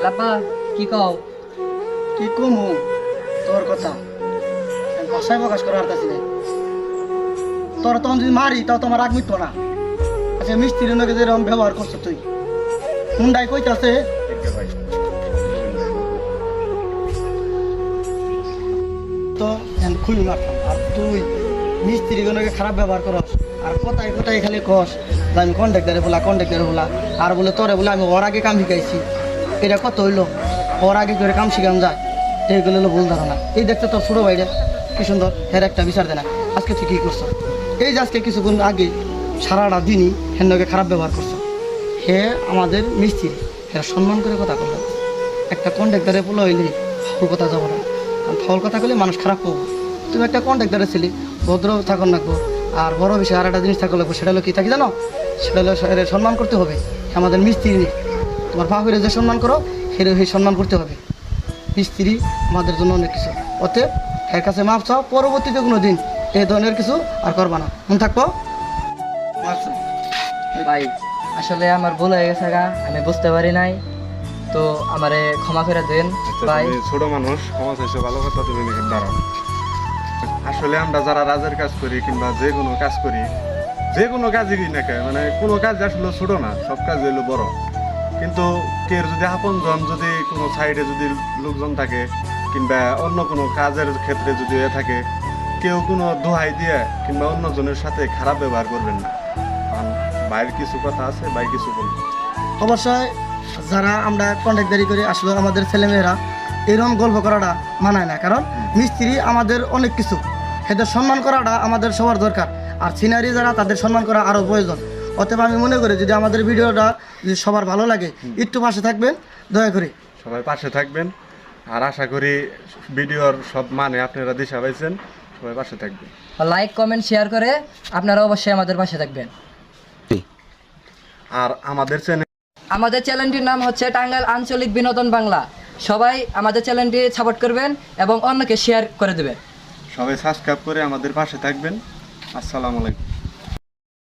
আব্বা কি কও? কি কমু তোর কথা আমি ভাষায় প্রকাশ করার পারতাছি না। তোর তখন যদি মারি তাও তোমার রাগ মিটতো না। আচ্ছা মিস্ত্রির নকে যেরকম ব্যবহার করছো তুই হুন্ডাই কইতাছে তো খুলি মারতাম। আর তুই মিস্ত্রি গণকে খারাপ ব্যবহার করস আর কোথায় কোথায় খালি কস যে আমি কন্ট্রাক্টারে বলা আর বলে তোরে বলে আমি ওর আগে কাম শিখাইছি। এটা কত হইলো ওর আগে করে কাম শিখাম যায় এইগুলো হলো ভুল ধারণা। এই দেখতে তোর ছোটো ভাইরে কি সুন্দর হের একটা বিচার দেয় না। আজকে তুই কী করছো? এই যে আজকে কিছুক্ষণ আগে সারাটা দিনই হেনকে খারাপ ব্যবহার করছো। হে আমাদের মিস্ত্রি হেরা সম্মান করে কথা বললো। একটা কন্ট্রাক্টারে বলে হইলে ফাউল কথা যাবো না, কারণ ফাউল কথা বলে মানুষ খারাপ করবো। তুমি একটা কন্ট্রাক্টারে ছিলি ভদ্র থাকুন রাখবো। আর বড় বিষয় আর একটা জিনিস থাকলে লাগবো, সেটা হলো কী থাকি জানো? সেটা হলো সম্মান করতে হবে। আমাদের মিস্ত্রি তোমার বাপের যে সম্মান করো সেটা সেই সম্মান করতে হবে। মিস্ত্রি আমাদের জন্য অনেক কিছু, অতএব এর কাছে মাপ চাও, পরবর্তীতে কোনো দিন এই ধরনের কিছু আর করবা না। মন থাকবো। ভাই আসলে আমার ভুল হয়ে গেছে গা, আমি বুঝতে পারি নাই, তো আমারে ক্ষমা করে দেন ভাই। তুমি ছোট মানুষ, ক্ষমা চাইছো, ভালো কথা। তুমি নিজের দাঁড়াও। আসলে আমরা যারা রাজের কাজ করি কিংবা যে কোনো কাজ করি, যে কোনো কাজই না কেন, মানে কোনো কাজ আসলে ছোট না, সব কাজ হইলো বড়। কিন্তু কেউ যদি আপনজন যদি কোনো সাইডে যদি লোকজন থাকে কিংবা অন্য কোনো কাজের ক্ষেত্রে যদি হয়ে থাকে, কেউ কোনো দোহাই দিয়ে কিংবা অন্যজনের সাথে খারাপ ব্যবহার করবেন না। কারণ বাইরের কিছু কথা আছে, বাইরে কিছু বলবেন। অবশ্যই যারা আমরা কন্ট্রাক্টারি করি আসলে আমাদের ছেলেমেয়েরা এরকম গল্প করাটা মানায় না, কারণ মিস্ত্রি আমাদের অনেক কিছু, এদের সম্মান করাটা আমাদের সবার দরকার। আর সিনারি যারা তাদের সম্মান করা আরও প্রয়োজন। অতএব আমি মনে করি যদি আমাদের ভিডিওটা যদি সবার ভালো লাগে একটু পাশে থাকবেন দয়া করে। সবাই পাশে থাকবেন, আর আশা করি ভিডিওর সব মানে আপনারা দিশা পাইছেন। সবাই পাশে থাকবেন, লাইক কমেন্ট শেয়ার করে আপনারা অবশ্যই আমাদের পাশে থাকবেন। আর আমাদের চ্যানেল আমাদের চ্যানেলটির নাম হচ্ছে টাঙ্গাইল আঞ্চলিক বিনোদন বাংলা। সবাই আমাদের চ্যানেলটি সাপোর্ট করবেন এবং অন্যকে শেয়ার করে দেবেন। সবাই সাবস্ক্রাইব করে আমাদের পাশে থাকবেন। আসসালামু আলাইকুম।